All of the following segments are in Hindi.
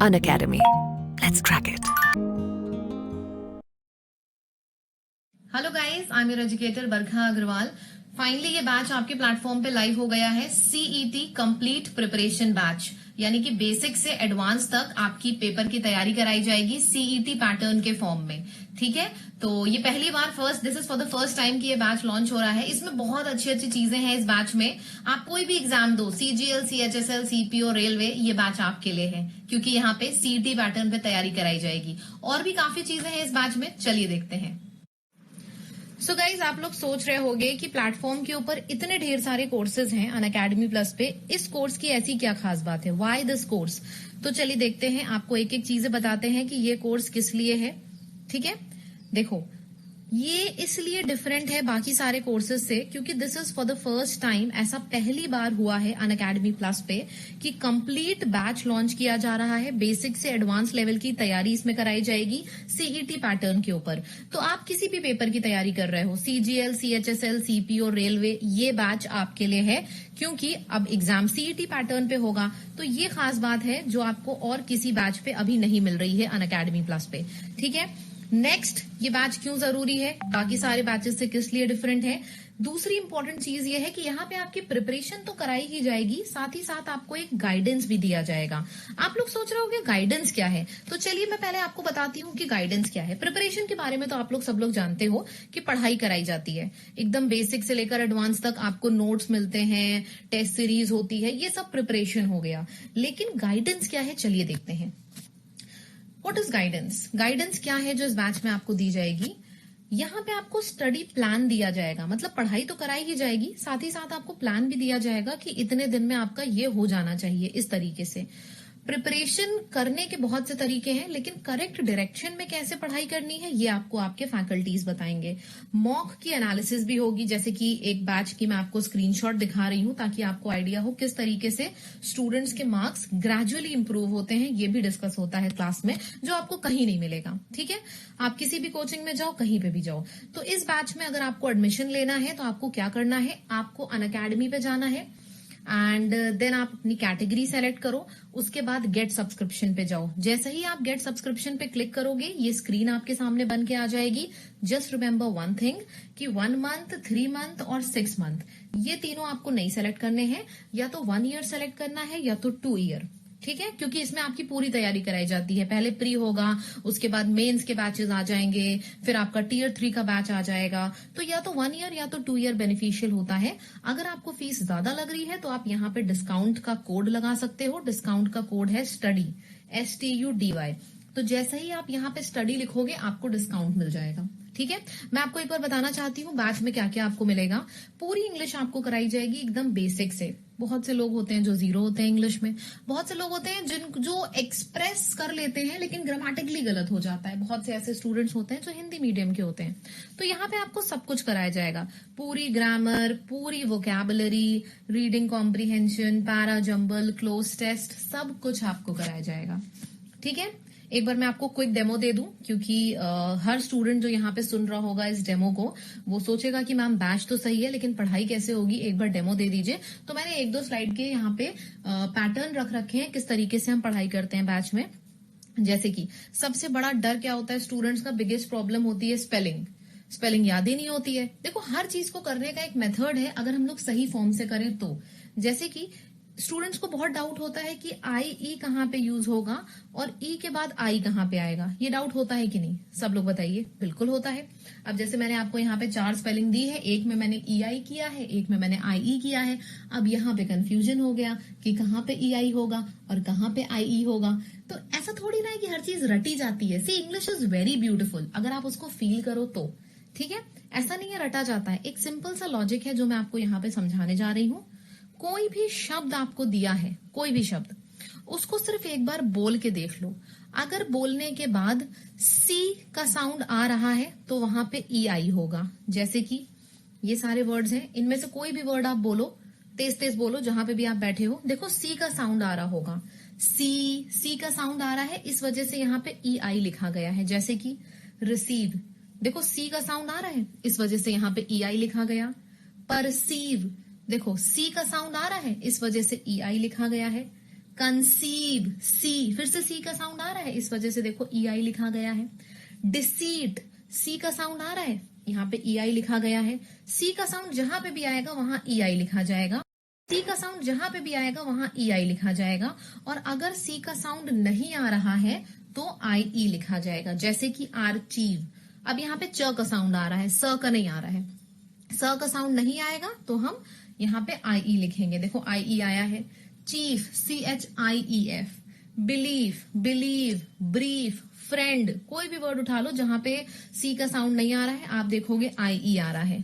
Unacademy. Let's crack it. Hello guys, I am your educator Barkha Agarwal. Finally ये बैच आपके प्लेटफॉर्म पे लाइव हो गया है। सीईटी कंप्लीट प्रिपरेशन बैच, यानी कि बेसिक से एडवांस तक आपकी पेपर की तैयारी कराई जाएगी सीईटी पैटर्न के फॉर्म में। ठीक है, तो ये पहली बार this is for the first time कि ये बैच लॉन्च हो रहा है। इसमें बहुत अच्छी अच्छी चीजें हैं इस बैच में। आप कोई भी एग्जाम दो, सीजीएल, सीएचएसएल, सीपीओ, रेलवे, ये बैच आपके लिए है, क्योंकि यहाँ पे सीईटी पैटर्न पे तैयारी कराई जाएगी। और भी काफी चीजें हैं इस बैच में, चलिए देखते हैं। सो गाइज, आप लोग सोच रहे होंगे कि प्लेटफॉर्म के ऊपर इतने ढेर सारे कोर्सेज हैं अनअकैडमी प्लस पे, इस कोर्स की ऐसी क्या खास बात है, व्हाई दिस कोर्स। तो चलिए देखते हैं, आपको एक एक चीजें बताते हैं कि ये कोर्स किस लिए है। ठीक है, देखो ये इसलिए डिफरेंट है बाकी सारे कोर्सेज से क्योंकि this is for the first time, ऐसा पहली बार हुआ है अनअकैडमी प्लस पे कि कंप्लीट बैच लॉन्च किया जा रहा है। बेसिक से एडवांस लेवल की तैयारी इसमें कराई जाएगी सीईटी पैटर्न के ऊपर। तो आप किसी भी पेपर की तैयारी कर रहे हो, सीजीएल, सीएचएसएल, सीपीओ, रेलवे, ये बैच आपके लिए है, क्योंकि अब एग्जाम सीईटी पैटर्न पे होगा। तो ये खास बात है जो आपको और किसी बैच पे अभी नहीं मिल रही है अनअकैडमी प्लस पे। ठीक है, नेक्स्ट, ये बैच क्यों जरूरी है, बाकी सारे बैचेस से किस लिए डिफरेंट है। दूसरी इंपॉर्टेंट चीज ये है कि यहाँ पे आपकी प्रिपरेशन तो कराई ही जाएगी, साथ ही साथ आपको एक गाइडेंस भी दिया जाएगा। आप लोग सोच रहे होंगे गाइडेंस क्या है, तो चलिए मैं पहले आपको बताती हूँ कि गाइडेंस क्या है। प्रिपरेशन के बारे में तो आप लोग सब लोग जानते हो कि पढ़ाई कराई जाती है, एकदम बेसिक से लेकर एडवांस तक आपको नोट्स मिलते हैं, टेस्ट सीरीज होती है, ये सब प्रिपरेशन हो गया। लेकिन गाइडेंस क्या है, चलिए देखते हैं। What is guidance. गाइडेंस क्या है जो इस बैच में आपको दी जाएगी। यहाँ पे आपको स्टडी प्लान दिया जाएगा, मतलब पढ़ाई तो कराई ही जाएगी, साथ ही साथ आपको प्लान भी दिया जाएगा कि इतने दिन में आपका ये हो जाना चाहिए। इस तरीके से प्रिपरेशन करने के बहुत से तरीके हैं, लेकिन करेक्ट डायरेक्शन में कैसे पढ़ाई करनी है ये आपको आपके फैकल्टीज बताएंगे। मॉक की एनालिसिस भी होगी, जैसे कि एक बैच की मैं आपको स्क्रीनशॉट दिखा रही हूं ताकि आपको आइडिया हो किस तरीके से स्टूडेंट्स के मार्क्स ग्रेजुअली इंप्रूव होते हैं। ये भी डिस्कस होता है क्लास में, जो आपको कहीं नहीं मिलेगा। ठीक है, आप किसी भी कोचिंग में जाओ, कहीं पे भी जाओ। तो इस बैच में अगर आपको एडमिशन लेना है तो आपको क्या करना है, आपको अनअकैडमी पे जाना है एंड देन आप अपनी कैटेगरी सेलेक्ट करो, उसके बाद गेट सब्सक्रिप्शन पे जाओ। जैसे ही आप गेट सब्सक्रिप्शन पे क्लिक करोगे, ये स्क्रीन आपके सामने बन के आ जाएगी। जस्ट रिमेंबर वन थिंग कि 1 मंथ, 3 मंथ और 6 मंथ, ये तीनों आपको नहीं सेलेक्ट करने हैं, या तो 1 ईयर सेलेक्ट करना है या तो 2 ईयर। ठीक है, क्योंकि इसमें आपकी पूरी तैयारी कराई जाती है। पहले प्री होगा, उसके बाद मेंस के बैचेस आ जाएंगे, फिर आपका टियर 3 का बैच आ जाएगा। तो या तो 1 ईयर या तो 2 ईयर बेनिफिशियल होता है। अगर आपको फीस ज्यादा लग रही है तो आप यहाँ पे डिस्काउंट का कोड लगा सकते हो। डिस्काउंट का कोड है स्टडी, STUDY। तो जैसे ही आप यहाँ पे स्टडी लिखोगे आपको डिस्काउंट मिल जाएगा। ठीक है, मैं आपको एक बार बताना चाहती हूँ बैच में क्या क्या आपको मिलेगा। पूरी इंग्लिश आपको कराई जाएगी एकदम बेसिक से। बहुत से लोग होते हैं जो जीरो होते हैं इंग्लिश में, बहुत से लोग होते हैं जो एक्सप्रेस कर लेते हैं लेकिन ग्रामेटिकली गलत हो जाता है। बहुत से ऐसे स्टूडेंट्स होते हैं जो हिंदी मीडियम के होते हैं। तो यहाँ पे आपको सब कुछ कराया जाएगा, पूरी ग्रामर, पूरी vocabulary, reading comprehension, para jumble, cloze test, सब कुछ आपको कराया जाएगा। ठीक है, एक बार मैं आपको क्विक डेमो दे दूं, क्योंकि हर स्टूडेंट जो यहाँ पे सुन रहा होगा इस डेमो को, वो सोचेगा कि मैम बैच तो सही है लेकिन पढ़ाई कैसे होगी, एक बार डेमो दे दीजिए। तो मैंने 1-2 स्लाइड के यहाँ पे पैटर्न रख रखे हैं किस तरीके से हम पढ़ाई करते हैं बैच में। जैसे कि सबसे बड़ा डर क्या होता है स्टूडेंट्स का, बिगेस्ट प्रॉब्लम होती है स्पेलिंग याद ही नहीं होती है। देखो, हर चीज को करने का एक मेथड है अगर हम लोग सही फॉर्म से करें तो। जैसे कि स्टूडेंट्स को बहुत डाउट होता है कि आई कहाँ पे यूज होगा और ई के बाद आई कहाँ पे आएगा। ये डाउट होता है कि नहीं, सब लोग बताइए। बिल्कुल होता है। अब जैसे मैंने आपको यहाँ पे 4 स्पेलिंग दी है, एक में मैंने EI किया है, एक में मैंने IE किया है। अब यहाँ पे कंफ्यूजन हो गया कि कहाँ पे EI होगा और कहाँ पे IE होगा। तो ऐसा थोड़ी ना है कि हर चीज रटी जाती है। सी, इंग्लिश इज वेरी ब्यूटिफुल अगर आप उसको फील करो तो। ठीक है, ऐसा नहीं है रटा जाता है। एक सिंपल सा लॉजिक है जो मैं आपको यहाँ पे समझाने जा रही हूँ। कोई भी शब्द आपको दिया है, कोई भी शब्द, उसको सिर्फ एक बार बोल के देख लो। अगर बोलने के बाद सी का साउंड आ रहा है तो वहां पे EI होगा। जैसे कि ये सारे वर्ड्स हैं, इनमें से कोई भी वर्ड आप बोलो, तेज तेज बोलो जहां पे भी आप बैठे हो। देखो, सी का साउंड आ रहा होगा, सी का साउंड आ रहा है, इस वजह से यहाँ पे EI लिखा गया है। जैसे कि रिसीव, देखो सी का साउंड आ रहा है, इस वजह से यहाँ पे EI लिखा गया। परसीव, देखो सी का साउंड आ रहा है, इस वजह से EI लिखा गया है। कंसीव, सी, फिर से सी का साउंड आ रहा है, इस वजह से देखो EI लिखा गया है। डिसीट, सी का साउंड आ रहा है, यहाँ पे EI लिखा गया है। सी का साउंड जहां पे भी आएगा वहां EI लिखा जाएगा। सी का साउंड जहां पे भी आएगा वहां EI लिखा जाएगा। और अगर सी का साउंड नहीं आ रहा है तो IE लिखा जाएगा, जैसे कि आर्चीव। अब यहाँ पे च का साउंड आ रहा है, स का नहीं आ रहा है। स का साउंड नहीं आएगा तो हम यहाँ पे IE लिखेंगे। देखो IE आया है। Chief, CHIEF। Belief, believe, brief, friend, कोई भी वर्ड उठा लो जहां पे सी का साउंड नहीं आ रहा है, आप देखोगे IE आ रहा है।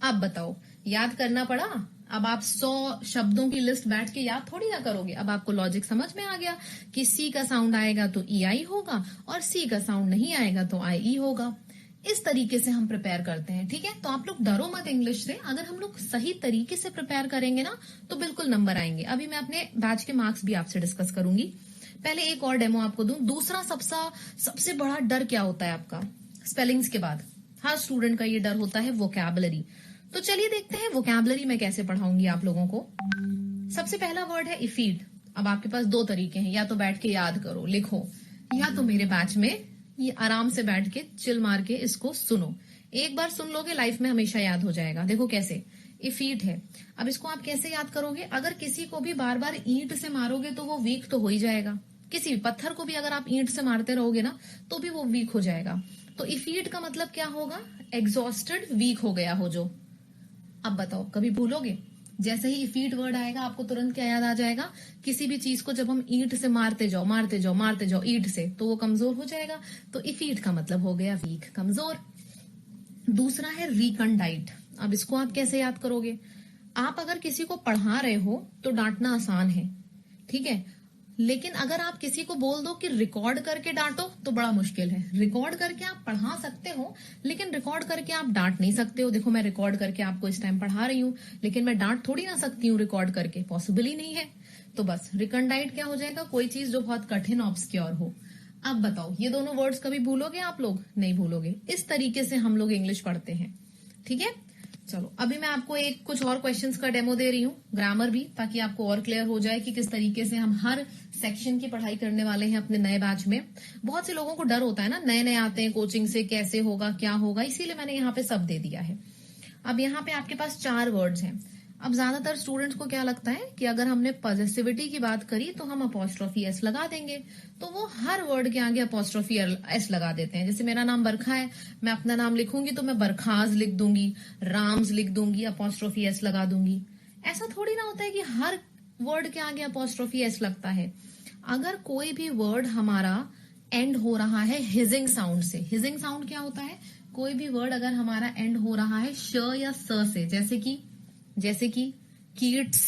अब बताओ, याद करना पड़ा? अब आप 100 शब्दों की लिस्ट बैठ के याद थोड़ी ना करोगे। अब आपको लॉजिक समझ में आ गया कि सी का साउंड आएगा तो EI होगा और सी का साउंड नहीं आएगा तो IE होगा। इस तरीके से हम प्रिपेयर करते हैं, ठीक है? तो आप लोग डरो मत इंग्लिश से। अगर हम लोग सही तरीके से प्रिपेयर करेंगे ना तो बिल्कुल नंबर आएंगे। अभी मैं अपने बैच के मार्क्स भी आपसे डिस्कस करूंगी। पहले एक और डेमो आपको दूं। दूसरा सबसे बड़ा डर क्या होता है आपका स्पेलिंग्स के बाद? हर स्टूडेंट का ये डर होता है वोकैबुलरी। तो चलिए देखते हैं वोकैबुलरी मैं कैसे पढ़ाऊंगी आप लोगों को। सबसे पहला वर्ड है इफीड। अब आपके पास दो तरीके हैं, या तो बैठ के याद करो, लिखो, या तो मेरे बैच में ये आराम से बैठ के चिल मार के इसको सुनो। एक बार सुन लोगे लाइफ में हमेशा याद हो जाएगा। देखो कैसे, इफीट है। अब इसको आप कैसे याद करोगे? अगर किसी को भी बार बार ईंट से मारोगे तो वो वीक तो हो ही जाएगा। किसी भी पत्थर को भी अगर आप ईंट से मारते रहोगे ना तो भी वो वीक हो जाएगा। तो इफीट का मतलब क्या होगा? एग्जॉस्टेड, वीक हो गया हो जो। अब बताओ, कभी भूलोगे? जैसे ही इफीट वर्ड आएगा आपको तुरंत क्या याद आ जाएगा? किसी भी चीज को जब हम ईंट से मारते जाओ मारते जाओ मारते जाओ ईंट से, तो वो कमजोर हो जाएगा। तो इफीट का मतलब हो गया वीक, कमजोर। दूसरा है रिकंडाइट। अब इसको आप कैसे याद करोगे? आप अगर किसी को पढ़ा रहे हो तो डांटना आसान है, ठीक है? लेकिन अगर आप किसी को बोल दो कि रिकॉर्ड करके डांटो तो बड़ा मुश्किल है। रिकॉर्ड करके आप पढ़ा सकते हो लेकिन रिकॉर्ड करके आप डांट नहीं सकते हो। देखो मैं रिकॉर्ड करके आपको इस टाइम पढ़ा रही हूँ लेकिन मैं डांट थोड़ी ना सकती हूँ रिकॉर्ड करके, पॉसिबल ही नहीं है। तो बस रिकंडाइट क्या हो जाएगा? कोई चीज जो बहुत कठिन, ऑब्सक्योर हो। अब बताओ, ये दोनों वर्ड्स कभी भूलोगे आप लोग? नहीं भूलोगे। इस तरीके से हम लोग इंग्लिश पढ़ते हैं, ठीक है? चलो अभी मैं आपको कुछ और क्वेश्चंस का डेमो दे रही हूँ, ग्रामर भी, ताकि आपको और क्लियर हो जाए कि किस तरीके से हम हर सेक्शन की पढ़ाई करने वाले हैं अपने नए बैच में। बहुत से लोगों को डर होता है ना, नए नए आते हैं कोचिंग से, कैसे होगा क्या होगा, इसीलिए मैंने यहाँ पे सब दे दिया है। अब यहाँ पे आपके पास 4 वर्ड्स हैं। अब ज्यादातर स्टूडेंट्स को क्या लगता है कि अगर हमने पॉजिटिविटी की बात करी तो हम अपॉस्ट्रोफी एस लगा देंगे, तो वो हर वर्ड के आगे अपॉस्ट्रोफी एस लगा देते हैं। जैसे मेरा नाम बरखा है, मैं अपना नाम लिखूंगी तो मैं बरखाज लिख दूंगी, राम्स लिख दूंगी, अपॉस्ट्रोफी एस लगा दूंगी। ऐसा थोड़ी ना होता है कि हर वर्ड के आगे अपॉस्ट्रोफी एस लगता है। अगर कोई भी वर्ड हमारा एंड हो रहा है हिजिंग साउंड से, हिजिंग साउंड क्या होता है? कोई भी वर्ड अगर हमारा एंड हो रहा है श या स से, जैसे कि कीट्स,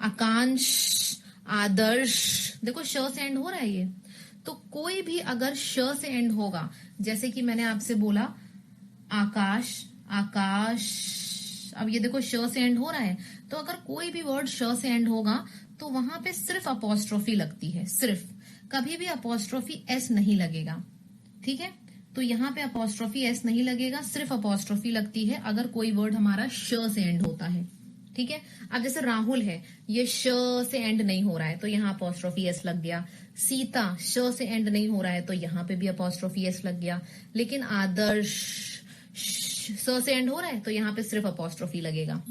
आकांश, आदर्श, देखो श से एंड हो रहा है ये। तो कोई भी अगर श से एंड होगा, जैसे कि मैंने आपसे बोला आकाश, आकाश, अब ये देखो श से एंड हो रहा है। तो अगर कोई भी वर्ड श से एंड होगा तो वहां पे सिर्फ अपॉस्ट्रोफी लगती है, सिर्फ, कभी भी अपॉस्ट्रोफी एस नहीं लगेगा, ठीक है? तो यहाँ पे अपॉस्ट्रोफी एस नहीं लगेगा, सिर्फ अपॉस्ट्रोफी लगती है अगर कोई वर्ड हमारा श से एंड होता है, ठीक है? अब जैसे राहुल है, ये श से एंड नहीं हो रहा है तो यहाँ अपॉस्ट्रोफी एस लग गया। सीता श से एंड नहीं हो रहा है तो यहाँ पे भी अपॉस्ट्रोफी एस लग गया। लेकिन आदर्श स से एंड हो रहा है तो यहाँ पे सिर्फ अपॉस्ट्रोफी लगेगा,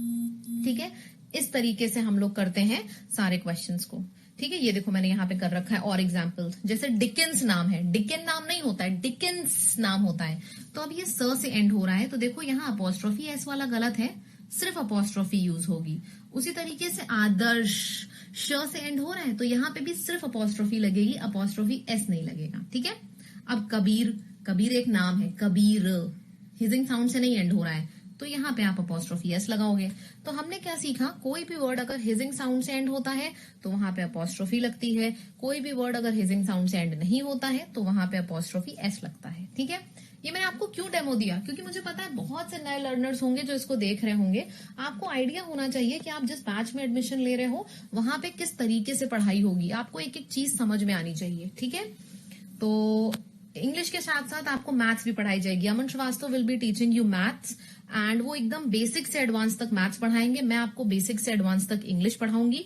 ठीक है? इस तरीके से हम लोग करते हैं सारे क्वेश्चंस को, ठीक है? ये देखो मैंने यहाँ पे कर रखा है और एग्जाम्पल्स। जैसे डिकेंस नाम है, डिकेन नाम नहीं होता है, डिकेंस नाम होता है। तो अब ये स से एंड हो रहा है तो देखो यहाँ अपॉस्ट्रोफी एस वाला गलत है, सिर्फ अपॉस्ट्रोफी यूज होगी। उसी तरीके से आदर्श श से एंड हो रहा है तो यहाँ पे भी सिर्फ अपॉस्ट्रोफी लगेगी, अपॉस्ट्रोफी एस नहीं लगेगा, ठीक है? अब कबीर, कबीर एक नाम है, कबीर हिजिंग साउंड से नहीं एंड हो रहा है तो यहाँ पे आप अपॉस्ट्रोफी एस लगाओगे। तो हमने क्या सीखा? कोई भी वर्ड अगर हिजिंग साउंड से एंड होता है तो वहां पे अपॉस्ट्रोफी लगती है, कोई भी वर्ड अगर हिजिंग साउंड से एंड नहीं होता है तो वहां पे अपॉस्ट्रोफी एस लगता है, ठीक है? ये मैंने आपको क्यों डेमो दिया? क्योंकि मुझे पता है बहुत से नए लर्नर्स होंगे जो इसको देख रहे होंगे। आपको आइडिया होना चाहिए कि आप जिस बैच में एडमिशन ले रहे हो वहां पे किस तरीके से पढ़ाई होगी, आपको एक एक चीज समझ में आनी चाहिए, ठीक है? तो इंग्लिश के साथ साथ आपको मैथ्स भी पढ़ाई जाएगी। Aman Srivastava will be teaching you maths and वो एकदम बेसिक से एडवांस तक मैथ्स पढ़ाएंगे। मैं आपको बेसिक से एडवांस तक इंग्लिश पढ़ाऊंगी।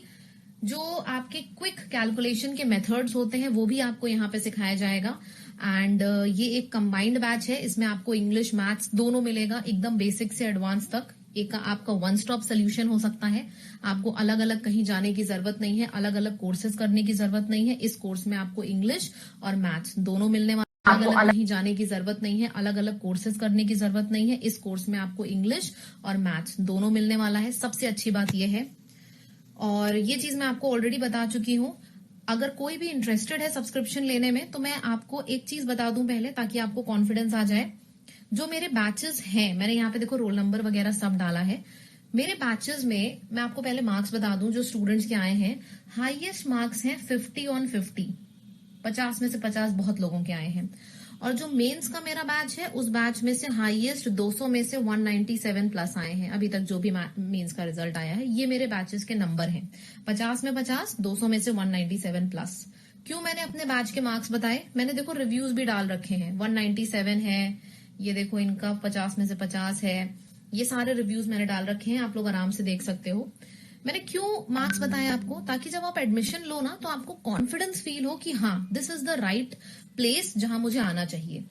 जो आपके क्विक कैलकुलेशन के मेथड्स होते हैं वो भी आपको यहाँ पे सिखाया जाएगा। एंड ये एक कंबाइंड बैच है, इसमें आपको इंग्लिश मैथ्स दोनों मिलेगा, एकदम बेसिक से एडवांस तक। एक आपका वन स्टॉप सोल्यूशन हो सकता है। आपको अलग अलग कहीं जाने की जरूरत नहीं है, अलग अलग कोर्सेज करने की जरूरत नहीं है। इस कोर्स में आपको इंग्लिश और मैथ्स दोनों मिलने वाले, अलग अलग कहीं जाने की जरूरत नहीं है, अलग अलग कोर्सेज करने की जरूरत नहीं है। इस कोर्स में आपको इंग्लिश और मैथ्स दोनों मिलने वाला है। सबसे अच्छी बात यह है, और ये चीज मैं आपको ऑलरेडी बता चुकी हूँ, अगर कोई भी इंटरेस्टेड है सब्सक्रिप्शन लेने में तो मैं आपको एक चीज बता दूं पहले, ताकि आपको कॉन्फिडेंस आ जाए। जो मेरे बैचेस हैं, मैंने यहाँ पे देखो रोल नंबर वगैरह सब डाला है। मेरे बैचेस में मैं आपको पहले मार्क्स बता दूं जो स्टूडेंट्स के आए हैं। हाईएस्ट मार्क्स हैं 50 on 50, 50 में से 50 बहुत लोगों के आए हैं। और जो मेंस का मेरा बैच है, उस बैच में से हाईएस्ट 200 में से 197 प्लस आए हैं। अभी तक जो भी मेंस का रिजल्ट आया है, ये मेरे बैचेस के नंबर हैं। 50 में 50, 200 में से 197 प्लस। क्यों मैंने अपने बैच के मार्क्स बताए? मैंने देखो रिव्यूज भी डाल रखे हैं। 197 है, ये देखो इनका 50 में से 50 है, ये सारे रिव्यूज मैंने डाल रखे हैं, आप लोग आराम से देख सकते हो। मैंने क्यों मार्क्स बताए आपको? ताकि जब आप एडमिशन लो ना, तो आपको कॉन्फिडेंस फील हो कि हाँ, this is the right place जहां मुझे आना चाहिए।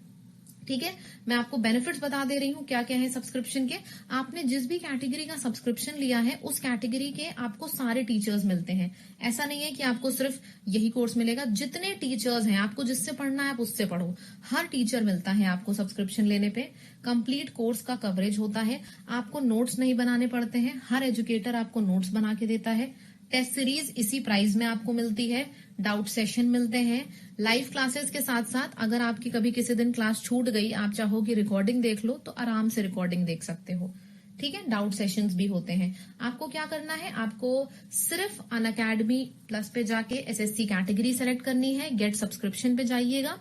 ठीक है, मैं आपको बेनिफिट्स बता दे रही हूँ क्या क्या है सब्सक्रिप्शन के। आपने जिस भी कैटेगरी का सब्सक्रिप्शन लिया है, उस कैटेगरी के आपको सारे टीचर्स मिलते हैं। ऐसा नहीं है कि आपको सिर्फ यही कोर्स मिलेगा। जितने टीचर्स हैं, आपको जिससे पढ़ना है आप उससे पढ़ो, हर टीचर मिलता है आपको सब्सक्रिप्शन लेने पे। कंप्लीट कोर्स का कवरेज होता है, आपको नोट्स नहीं बनाने पड़ते हैं, हर एजुकेटर आपको नोट्स बना के देता है। टेस्ट सीरीज इसी प्राइस में आपको मिलती है, डाउट सेशन मिलते हैं, लाइव क्लासेस के साथ साथ अगर आपकी कभी किसी दिन क्लास छूट गई, आप चाहो कि रिकॉर्डिंग देख लो, तो आराम से रिकॉर्डिंग देख सकते हो। ठीक है, डाउट सेशंस भी होते हैं। आपको क्या करना है, आपको सिर्फ अनअकैडमी प्लस पे जाके एसएससी कैटेगरी सेलेक्ट करनी है, गेट सब्सक्रिप्शन पे जाइएगा,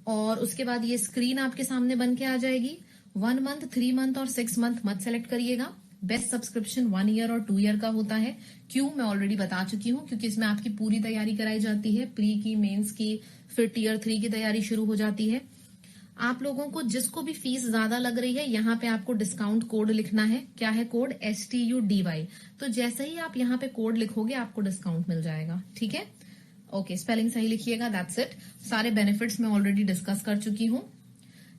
और उसके बाद ये स्क्रीन आपके सामने बन के आ जाएगी। 1 मंथ, 3 मंथ और 6 मंथ मत सेलेक्ट करिएगा। बेस्ट सब्सक्रिप्शन 1 ईयर और 2 ईयर का होता है। क्यों, मैं ऑलरेडी बता चुकी हूँ, क्योंकि इसमें आपकी पूरी तैयारी कराई जाती है, प्री की, मेंस की, फिर टीयर 3 की तैयारी शुरू हो जाती है। आप लोगों को जिसको भी फीस ज्यादा लग रही है, यहाँ पे आपको डिस्काउंट कोड लिखना है। क्या है कोड? STUDY। तो जैसे ही आप यहाँ पे कोड लिखोगे, आपको डिस्काउंट मिल जाएगा। ठीक है, ओके, स्पेलिंग सही लिखिएगा, दैट्स इट। सारे बेनिफिट्स मैं ऑलरेडी डिस्कस कर चुकी हूँ।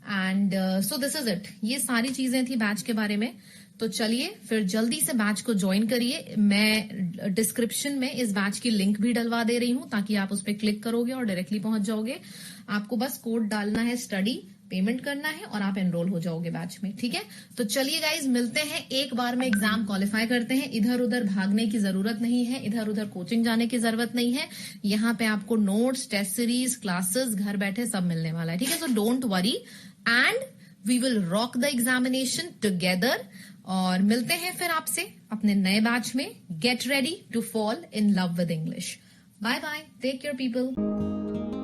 And so this is it. ये सारी चीजें थी बैच के बारे में। तो चलिए फिर जल्दी से बैच को ज्वाइन करिए। मैं डिस्क्रिप्शन में इस बैच की लिंक भी डलवा दे रही हूँ, ताकि आप उस पर क्लिक करोगे और डायरेक्टली पहुंच जाओगे। आपको बस कोड डालना है, स्टडी, पेमेंट करना है, और आप एनरोल हो जाओगे बैच में। ठीक है, तो चलिए गाइज, मिलते हैं। एक बार में एग्जाम क्वालिफाई करते हैं। इधर उधर भागने की जरूरत नहीं है, इधर उधर कोचिंग जाने की जरूरत नहीं है। यहाँ पे आपको नोट्स, टेस्ट सीरीज, क्लासेस घर बैठे सब मिलने वाला है। ठीक है, so don't worry, and we will rock the examination together. और मिलते हैं फिर आपसे अपने नए बैच में। Get ready to fall in love with English. Bye bye, take care people.